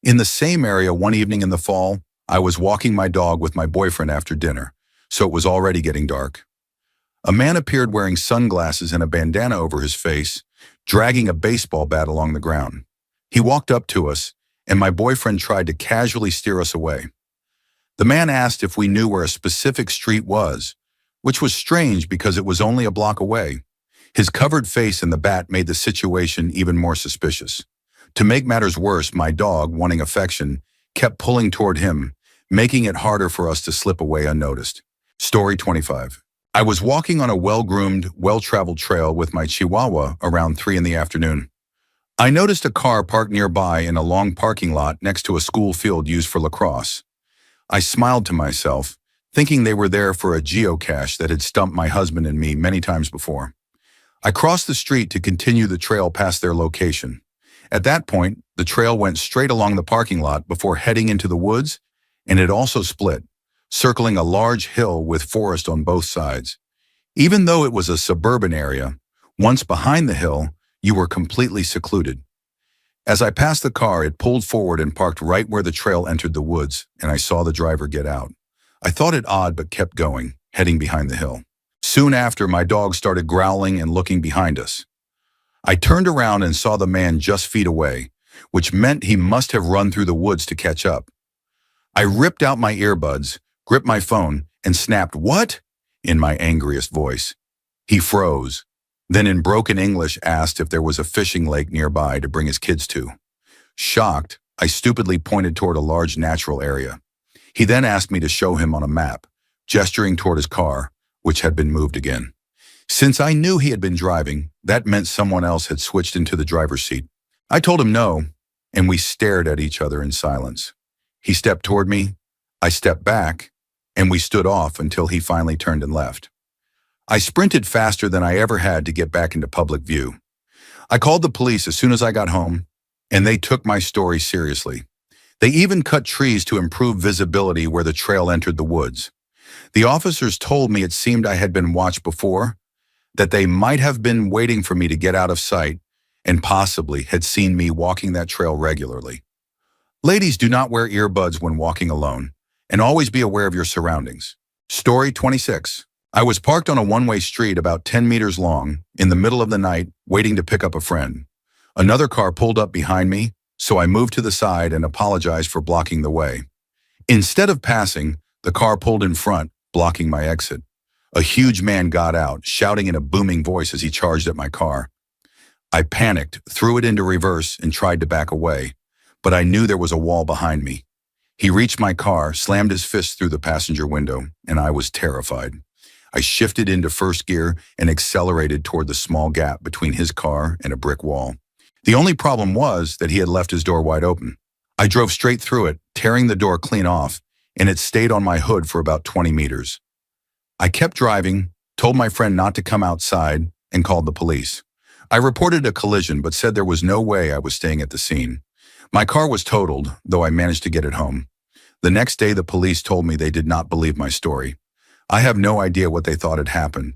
In the same area one evening in the fall, I was walking my dog with my boyfriend after dinner, so it was already getting dark. A man appeared wearing sunglasses and a bandana over his face, dragging a baseball bat along the ground. He walked up to us, and my boyfriend tried to casually steer us away. The man asked if we knew where a specific street was, which was strange because it was only a block away. His covered face and the bat made the situation even more suspicious. To make matters worse, my dog, wanting affection, kept pulling toward him, making it harder for us to slip away unnoticed. Story 25. I was walking on a well-groomed, well-traveled trail with my Chihuahua around 3 in the afternoon. I noticed a car parked nearby in a long parking lot next to a school field used for lacrosse. I smiled to myself, thinking they were there for a geocache that had stumped my husband and me many times before. I crossed the street to continue the trail past their location. At that point, the trail went straight along the parking lot before heading into the woods, and it also split, circling a large hill with forest on both sides. Even though it was a suburban area, once behind the hill, you were completely secluded. As I passed the car, it pulled forward and parked right where the trail entered the woods, and I saw the driver get out. I thought it odd but kept going, heading behind the hill. Soon after, my dog started growling and looking behind us. I turned around and saw the man just feet away, which meant he must have run through the woods to catch up. I ripped out my earbuds, gripped my phone, and snapped, "What?" in my angriest voice. He froze, then in broken English asked if there was a fishing lake nearby to bring his kids to. Shocked, I stupidly pointed toward a large natural area. He then asked me to show him on a map, gesturing toward his car, which had been moved again. Since I knew he had been driving, that meant someone else had switched into the driver's seat. I told him no, and we stared at each other in silence. He stepped toward me. I stepped back, and we stood off until he finally turned and left. I sprinted faster than I ever had to get back into public view. I called the police as soon as I got home, and they took my story seriously. They even cut trees to improve visibility where the trail entered the woods. The officers told me it seemed I had been watched before, that they might have been waiting for me to get out of sight and possibly had seen me walking that trail regularly. Ladies, do not wear earbuds when walking alone, and always be aware of your surroundings. Story 26. I was parked on a one-way street about 10 meters long, in the middle of the night, waiting to pick up a friend. Another car pulled up behind me, so I moved to the side and apologized for blocking the way. Instead of passing, the car pulled in front, blocking my exit. A huge man got out, shouting in a booming voice as he charged at my car. I panicked, threw it into reverse, and tried to back away, but I knew there was a wall behind me. He reached my car, slammed his fist through the passenger window, and I was terrified. I shifted into first gear and accelerated toward the small gap between his car and a brick wall. The only problem was that he had left his door wide open. I drove straight through it, tearing the door clean off, and it stayed on my hood for about 20 meters. I kept driving, told my friend not to come outside, and called the police. I reported a collision but said there was no way I was staying at the scene. My car was totaled, though I managed to get it home. The next day, the police told me they did not believe my story. I have no idea what they thought had happened,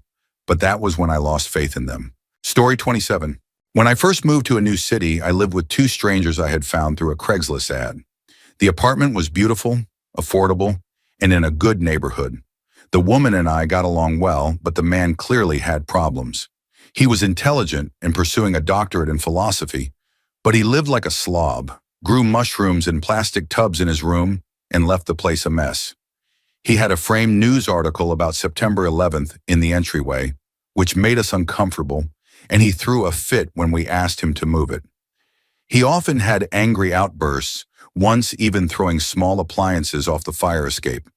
but that was when I lost faith in them. Story 27. When I first moved to a new city, I lived with two strangers I had found through a Craigslist ad. The apartment was beautiful, affordable, and in a good neighborhood. The woman and I got along well, but the man clearly had problems. He was intelligent and pursuing a doctorate in philosophy, but he lived like a slob, grew mushrooms in plastic tubs in his room, and left the place a mess. He had a framed news article about September 11th in the entryway, which made us uncomfortable, and he threw a fit when we asked him to move it. He often had angry outbursts, once even throwing small appliances off the fire escape.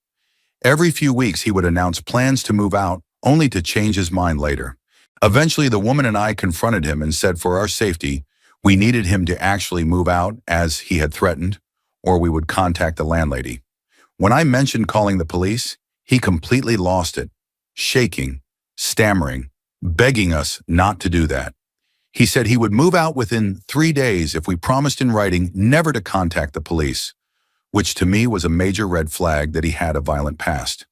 Every few weeks he would announce plans to move out, only to change his mind later. Eventually, the woman and I confronted him and said for our safety, we needed him to actually move out as he had threatened, or we would contact the landlady. When I mentioned calling the police, he completely lost it, shaking, stammering, begging us not to do that. He said he would move out within 3 days if we promised in writing never to contact the police, which to me was a major red flag that he had a violent past.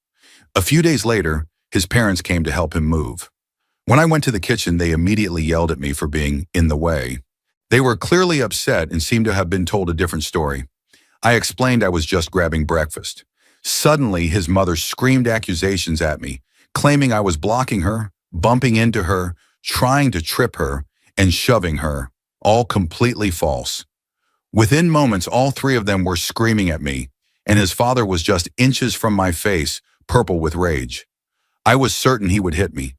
A few days later, his parents came to help him move. When I went to the kitchen, they immediately yelled at me for being in the way. They were clearly upset and seemed to have been told a different story. I explained I was just grabbing breakfast. Suddenly, his mother screamed accusations at me, claiming I was blocking her, bumping into her, trying to trip her, and shoving her, all completely false. Within moments, all three of them were screaming at me, and his father was just inches from my face, purple with rage. I was certain he would hit me.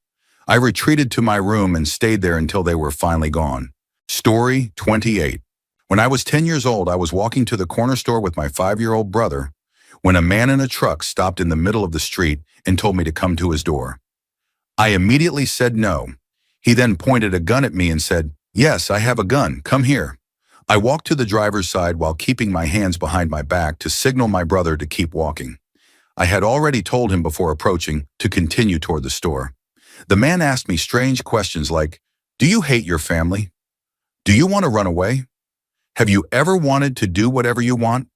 I retreated to my room and stayed there until they were finally gone. Story 28. When I was 10 years old, I was walking to the corner store with my 5-year-old brother when a man in a truck stopped in the middle of the street and told me to come to his door. I immediately said no. He then pointed a gun at me and said, "Yes, I have a gun. Come here." I walked to the driver's side while keeping my hands behind my back to signal my brother to keep walking. I had already told him before approaching to continue toward the store. The man asked me strange questions like, "Do you hate your family? Do you want to run away? Have you ever wanted to do whatever you want?"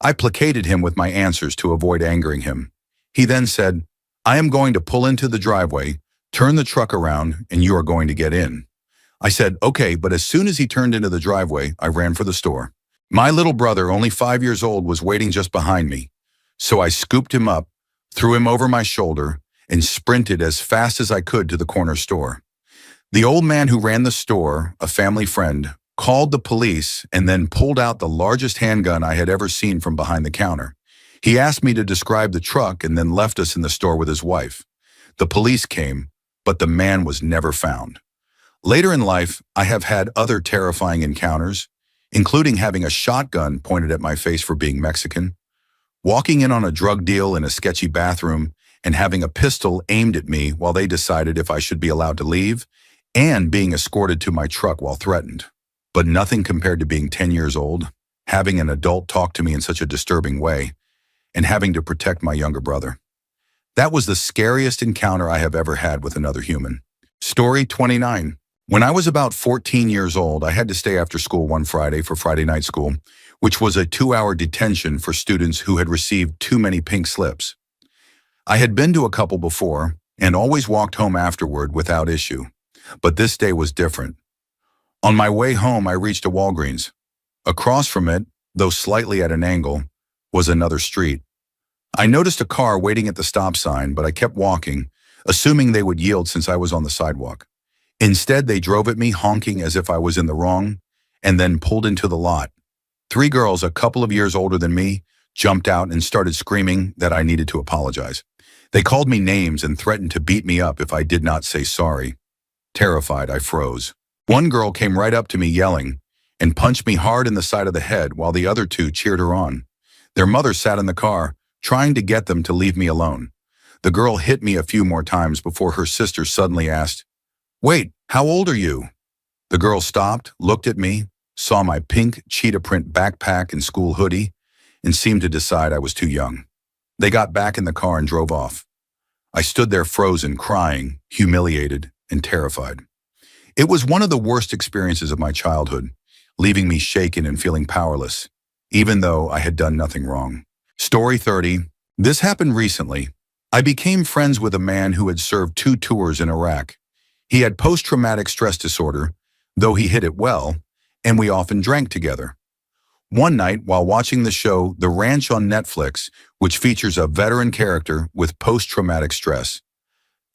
I placated him with my answers to avoid angering him. He then said, "I am going to pull into the driveway, turn the truck around, and you are going to get in." I said, "Okay," but as soon as he turned into the driveway, I ran for the store. My little brother, only 5 years old, was waiting just behind me. So I scooped him up, threw him over my shoulder, and sprinted as fast as I could to the corner store. The old man who ran the store, a family friend, called the police and then pulled out the largest handgun I had ever seen from behind the counter. He asked me to describe the truck and then left us in the store with his wife. The police came, but the man was never found. Later in life, I have had other terrifying encounters, including having a shotgun pointed at my face for being Mexican, walking in on a drug deal in a sketchy bathroom, and having a pistol aimed at me while they decided if I should be allowed to leave, and being escorted to my truck while threatened. But nothing compared to being 10 years old, having an adult talk to me in such a disturbing way, and having to protect my younger brother. That was the scariest encounter I have ever had with another human. Story 29. When I was about 14 years old, I had to stay after school one Friday for Friday night school, which was a 2-hour detention for students who had received too many pink slips. I had been to a couple before and always walked home afterward without issue, but this day was different. On my way home, I reached a Walgreens. Across from it, though slightly at an angle, was another street. I noticed a car waiting at the stop sign, but I kept walking, assuming they would yield since I was on the sidewalk. Instead, they drove at me honking as if I was in the wrong, and then pulled into the lot. 3 girls, a couple of years older than me, jumped out and started screaming that I needed to apologize. They called me names and threatened to beat me up if I did not say sorry. Terrified, I froze. One girl came right up to me yelling and punched me hard in the side of the head while the other 2 cheered her on. Their mother sat in the car, trying to get them to leave me alone. The girl hit me a few more times before her sister suddenly asked, "Wait, how old are you?" The girl stopped, looked at me, saw my pink cheetah print backpack and school hoodie, and seemed to decide I was too young. They got back in the car and drove off. I stood there frozen, crying, humiliated, and terrified. It was one of the worst experiences of my childhood, leaving me shaken and feeling powerless, even though I had done nothing wrong. Story 30. This happened recently. I became friends with a man who had served 2 tours in Iraq. He had post-traumatic stress disorder, though he hid it well, and we often drank together. One night, while watching the show The Ranch on Netflix, which features a veteran character with post-traumatic stress,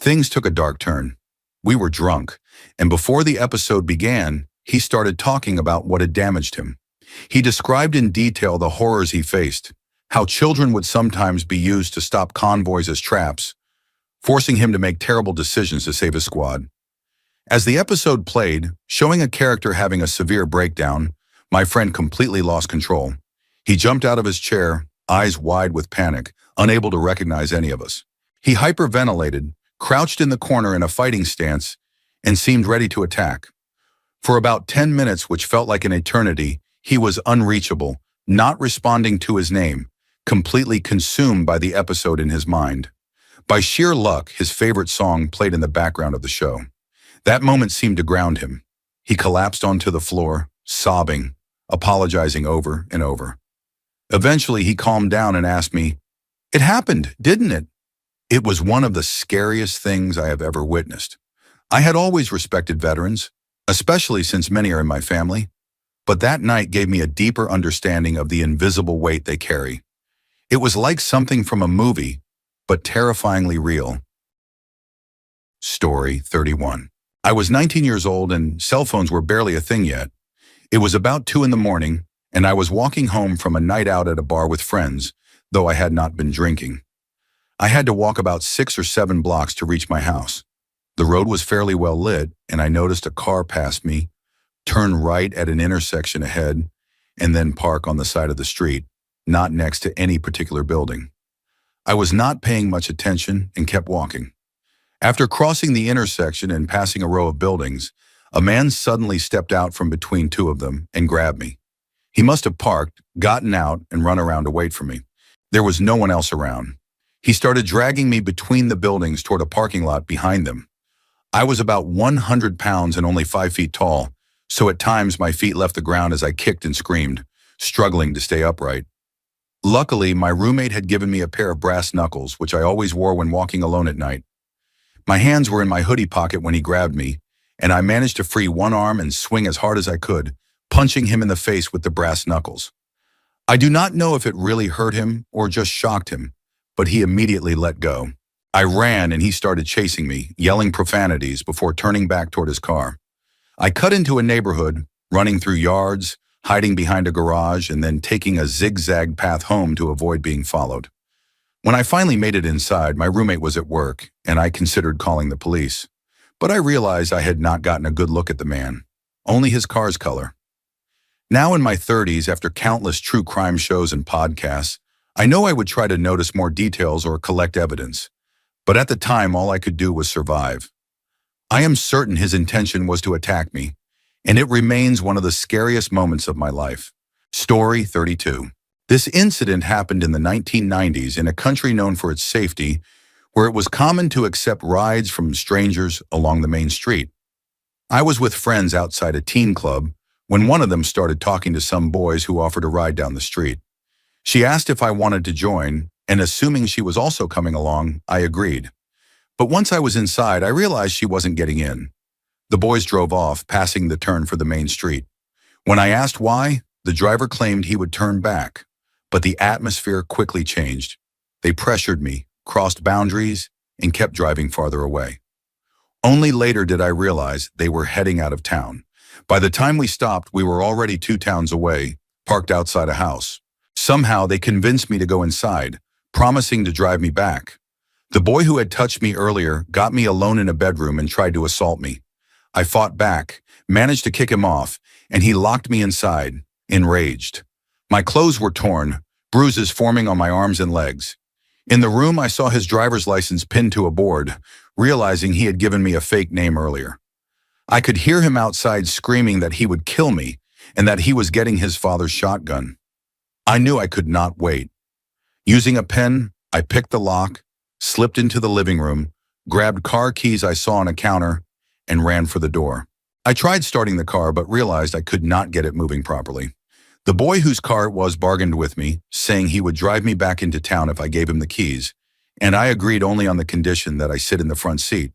things took a dark turn. We were drunk, and before the episode began, he started talking about what had damaged him. He described in detail the horrors he faced, how children would sometimes be used to stop convoys as traps, forcing him to make terrible decisions to save his squad. As the episode played, showing a character having a severe breakdown, my friend completely lost control. He jumped out of his chair, eyes wide with panic, unable to recognize any of us. He hyperventilated, crouched in the corner in a fighting stance, and seemed ready to attack. For about 10 minutes, which felt like an eternity, he was unreachable, not responding to his name, completely consumed by the episode in his mind. By sheer luck, his favorite song played in the background of the show. That moment seemed to ground him. He collapsed onto the floor, sobbing, apologizing over and over. Eventually, he calmed down and asked me, "It happened, didn't it?" It was one of the scariest things I have ever witnessed. I had always respected veterans, especially since many are in my family, but that night gave me a deeper understanding of the invisible weight they carry. It was like something from a movie, but terrifyingly real. Story 31. I was 19 years old and cell phones were barely a thing yet. It was about 2 in the morning, and I was walking home from a night out at a bar with friends, though I had not been drinking. I had to walk about 6 or 7 blocks to reach my house. The road was fairly well lit, and I noticed a car pass me, turn right at an intersection ahead, and then park on the side of the street, not next to any particular building. I was not paying much attention and kept walking. After crossing the intersection and passing a row of buildings, a man suddenly stepped out from between 2 of them and grabbed me. He must have parked, gotten out, and run around to wait for me. There was no one else around. He started dragging me between the buildings toward a parking lot behind them. I was about 100 pounds and only 5 feet tall, so at times my feet left the ground as I kicked and screamed, struggling to stay upright. Luckily, my roommate had given me a pair of brass knuckles, which I always wore when walking alone at night. My hands were in my hoodie pocket when he grabbed me, and I managed to free one arm and swing as hard as I could, punching him in the face with the brass knuckles. I do not know if it really hurt him or just shocked him, but he immediately let go. I ran and he started chasing me, yelling profanities before turning back toward his car. I cut into a neighborhood, running through yards, hiding behind a garage, and then taking a zigzag path home to avoid being followed. When I finally made it inside, my roommate was at work, and I considered calling the police. But I realized I had not gotten a good look at the man, only his car's color. Now in my 30s, after countless true crime shows and podcasts, I know I would try to notice more details or collect evidence. But at the time, all I could do was survive. I am certain his intention was to attack me, and it remains one of the scariest moments of my life. Story 32. This incident happened in the 1990s in a country known for its safety, where it was common to accept rides from strangers along the main street. I was with friends outside a teen club when one of them started talking to some boys who offered a ride down the street. She asked if I wanted to join, and assuming she was also coming along, I agreed. But once I was inside, I realized she wasn't getting in. The boys drove off, passing the turn for the main street. When I asked why, the driver claimed he would turn back, but the atmosphere quickly changed. They pressured me, crossed boundaries, and kept driving farther away. Only later did I realize they were heading out of town. By the time we stopped, we were already 2 towns away, parked outside a house. Somehow they convinced me to go inside, promising to drive me back. The boy who had touched me earlier got me alone in a bedroom and tried to assault me. I fought back, managed to kick him off, and he locked me inside, enraged. My clothes were torn, bruises forming on my arms and legs. In the room, I saw his driver's license pinned to a board, realizing he had given me a fake name earlier. I could hear him outside screaming that he would kill me and that he was getting his father's shotgun. I knew I could not wait. Using a pen, I picked the lock, slipped into the living room, grabbed car keys I saw on a counter, and ran for the door. I tried starting the car but realized I could not get it moving properly. The boy whose car it was bargained with me, saying he would drive me back into town if I gave him the keys, and I agreed only on the condition that I sit in the front seat.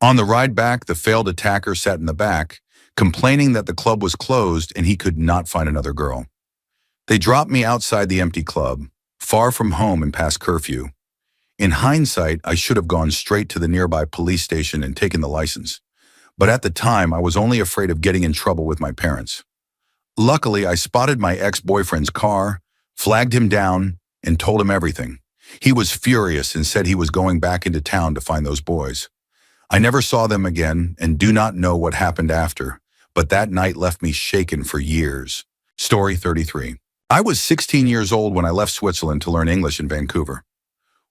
On the ride back, the failed attacker sat in the back, complaining that the club was closed and he could not find another girl. They dropped me outside the empty club, far from home and past curfew. In hindsight, I should have gone straight to the nearby police station and taken the license. But at the time, I was only afraid of getting in trouble with my parents. Luckily, I spotted my ex-boyfriend's car, flagged him down, and told him everything. He was furious and said he was going back into town to find those boys. I never saw them again and do not know what happened after, but that night left me shaken for years. Story 33. I was 16 years old when I left Switzerland to learn English in Vancouver.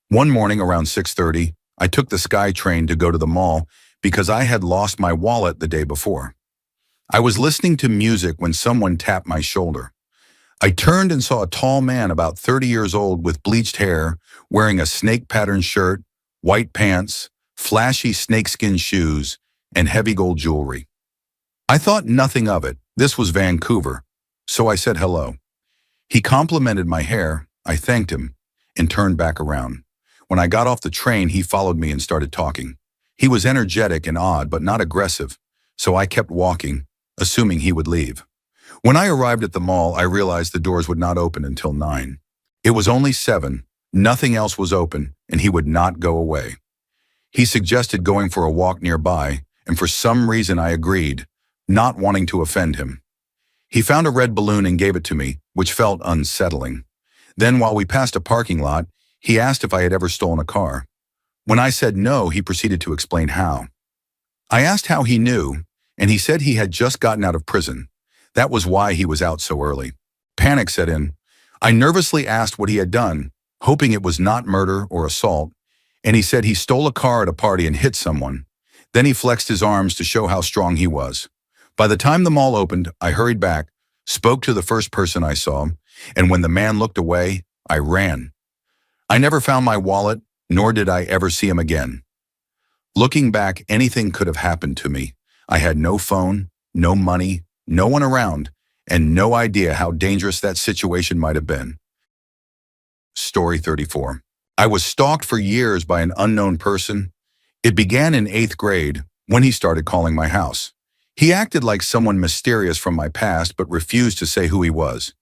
One morning around 6:30, I took the Sky train to go to the mall because I had lost my wallet the day before. I was listening to music when someone tapped my shoulder. I turned and saw a tall man about 30 years old with bleached hair, wearing a snake-patterned shirt, white pants, flashy snakeskin shoes, and heavy gold jewelry. I thought nothing of it. This was Vancouver, so I said hello. He complimented my hair, I thanked him, and turned back around. When I got off the train, he followed me and started talking. He was energetic and odd, but not aggressive, so I kept walking, assuming he would leave. When I arrived at the mall, I realized the doors would not open until 9. It was only 7, nothing else was open, and he would not go away. He suggested going for a walk nearby, and for some reason I agreed, not wanting to offend him. He found a red balloon and gave it to me, which felt unsettling. Then, while we passed a parking lot, he asked if I had ever stolen a car. When I said no, he proceeded to explain how. I asked how he knew, and he said he had just gotten out of prison. That was why he was out so early. Panic set in. I nervously asked what he had done, hoping it was not murder or assault, and he said he stole a car at a party and hit someone. Then he flexed his arms to show how strong he was. By the time the mall opened, I hurried back, spoke to the first person I saw, and when the man looked away, I ran. I never found my wallet, nor did I ever see him again. Looking back, anything could have happened to me. I had no phone, no money, no one around, and no idea how dangerous that situation might have been. Story 34. I was stalked for years by an unknown person. It began in 8th grade when he started calling my house. He acted like someone mysterious from my past but refused to say who he was.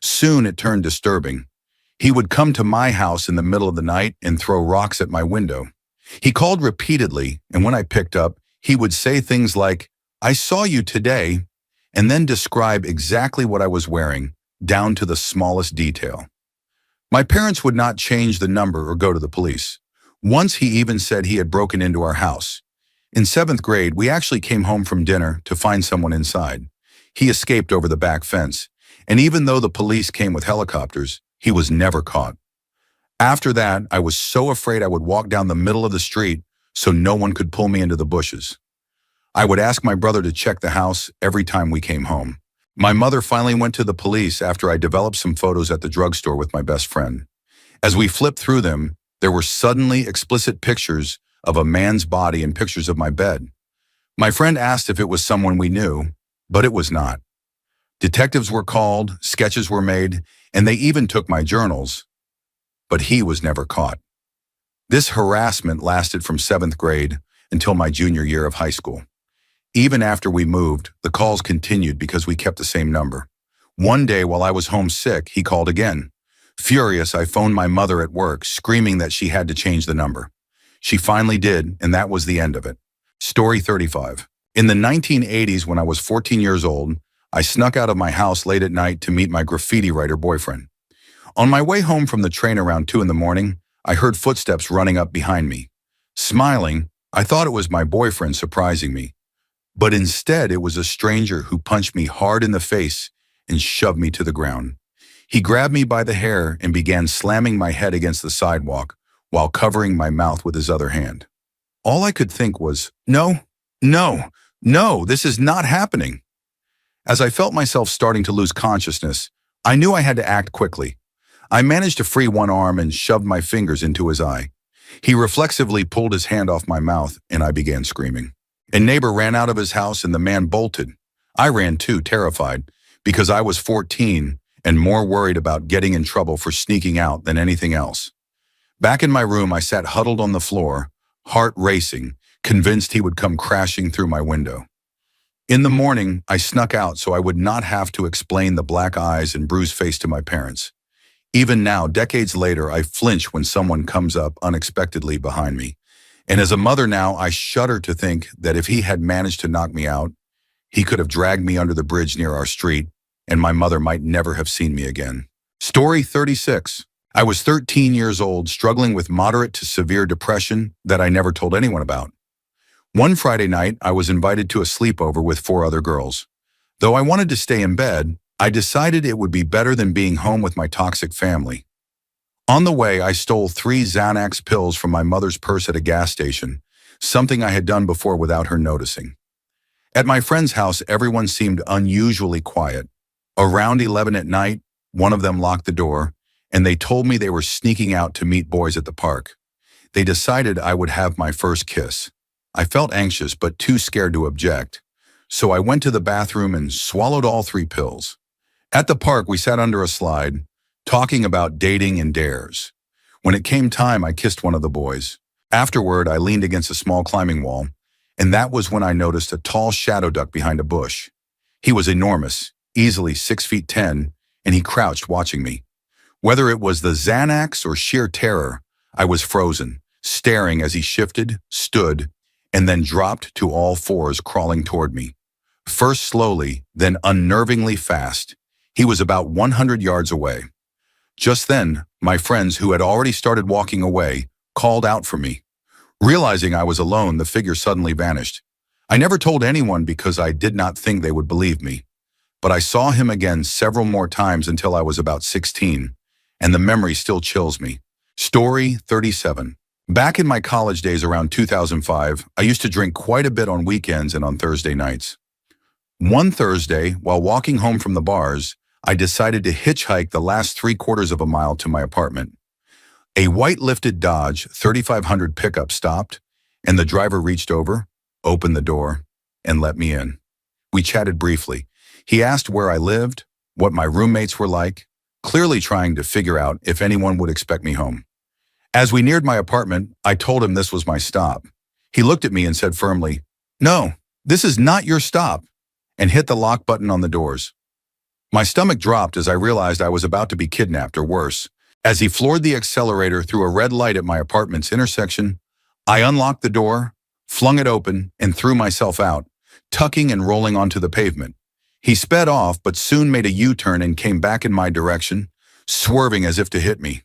Soon it turned disturbing. He would come to my house in the middle of the night and throw rocks at my window. He called repeatedly, and when I picked up, he would say things like, "I saw you today," and then describe exactly what I was wearing, down to the smallest detail. My parents would not change the number or go to the police. Once he even said he had broken into our house. In 7th grade, we actually came home from dinner to find someone inside. He escaped over the back fence, and even though the police came with helicopters, he was never caught. After that, I was so afraid I would walk down the middle of the street so no one could pull me into the bushes. I would ask my brother to check the house every time we came home. My mother finally went to the police after I developed some photos at the drugstore with my best friend. As we flipped through them, there were suddenly explicit pictures of a man's body and pictures of my bed. My friend asked if it was someone we knew, but it was not. Detectives were called, sketches were made, and they even took my journals, but he was never caught. This harassment lasted from 7th grade until my junior year of high school. Even after we moved, the calls continued because we kept the same number. One day while I was home sick, he called again. Furious, I phoned my mother at work, screaming that she had to change the number. She finally did, and that was the end of it. Story 35. In the 1980s, when I was 14 years old, I snuck out of my house late at night to meet my graffiti writer boyfriend. On my way home from the train around 2 in the morning, I heard footsteps running up behind me. Smiling, I thought it was my boyfriend surprising me. But instead, it was a stranger who punched me hard in the face and shoved me to the ground. He grabbed me by the hair and began slamming my head against the sidewalk while covering my mouth with his other hand. All I could think was, no, this is not happening. As I felt myself starting to lose consciousness, I knew I had to act quickly. I managed to free one arm and shoved my fingers into his eye. He reflexively pulled his hand off my mouth and I began screaming. A neighbor ran out of his house and the man bolted. I ran too, terrified, because I was 14 and more worried about getting in trouble for sneaking out than anything else. Back in my room, I sat huddled on the floor, heart racing, convinced he would come crashing through my window. In the morning, I snuck out so I would not have to explain the black eyes and bruised face to my parents. Even now, decades later, I flinch when someone comes up unexpectedly behind me. And as a mother now, I shudder to think that if he had managed to knock me out, he could have dragged me under the bridge near our street, and my mother might never have seen me again. Story 36. I was 13 years old, struggling with moderate to severe depression that I never told anyone about. One Friday night, I was invited to a sleepover with 4 other girls. Though I wanted to stay in bed, I decided it would be better than being home with my toxic family. On the way, I stole 3 Xanax pills from my mother's purse at a gas station, something I had done before without her noticing. At my friend's house, everyone seemed unusually quiet. Around 11 at night, one of them locked the door, and they told me they were sneaking out to meet boys at the park. They decided I would have my first kiss. I felt anxious but too scared to object, so I went to the bathroom and swallowed all 3 pills. At the park, we sat under a slide, talking about dating and dares. When it came time, I kissed one of the boys. Afterward, I leaned against a small climbing wall, and that was when I noticed a tall shadow duck behind a bush. He was enormous, easily 6 feet 10, and he crouched watching me. Whether it was the Xanax or sheer terror, I was frozen, staring as he shifted, stood, and then dropped to all 4s, crawling toward me. First slowly, then unnervingly fast. He was about 100 yards away. Just then, my friends, who had already started walking away, called out for me. Realizing I was alone, the figure suddenly vanished. I never told anyone because I did not think they would believe me. But I saw him again several more times until I was about 16, and the memory still chills me. Story 37. Back in my college days around 2005, I used to drink quite a bit on weekends and on Thursday nights. One Thursday, while walking home from the bars, I decided to hitchhike the last 3/4 of a mile to my apartment. A white lifted Dodge 3500 pickup stopped, and the driver reached over, opened the door, and let me in. We chatted briefly. He asked where I lived, what my roommates were like, clearly trying to figure out if anyone would expect me home. As we neared my apartment, I told him this was my stop. He looked at me and said firmly, "No, this is not your stop," and hit the lock button on the doors. My stomach dropped as I realized I was about to be kidnapped or worse. As he floored the accelerator through a red light at my apartment's intersection, I unlocked the door, flung it open, and threw myself out, tucking and rolling onto the pavement. He sped off but soon made a U-turn and came back in my direction, swerving as if to hit me.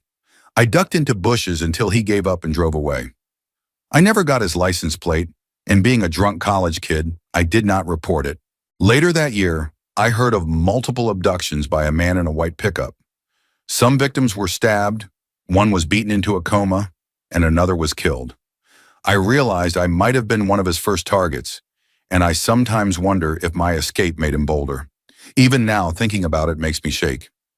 I ducked into bushes until he gave up and drove away. I never got his license plate, and being a drunk college kid, I did not report it. Later that year, I heard of multiple abductions by a man in a white pickup. Some victims were stabbed, one was beaten into a coma, and another was killed. I realized I might have been one of his first targets, and I sometimes wonder if my escape made him bolder. Even now, thinking about it makes me shake.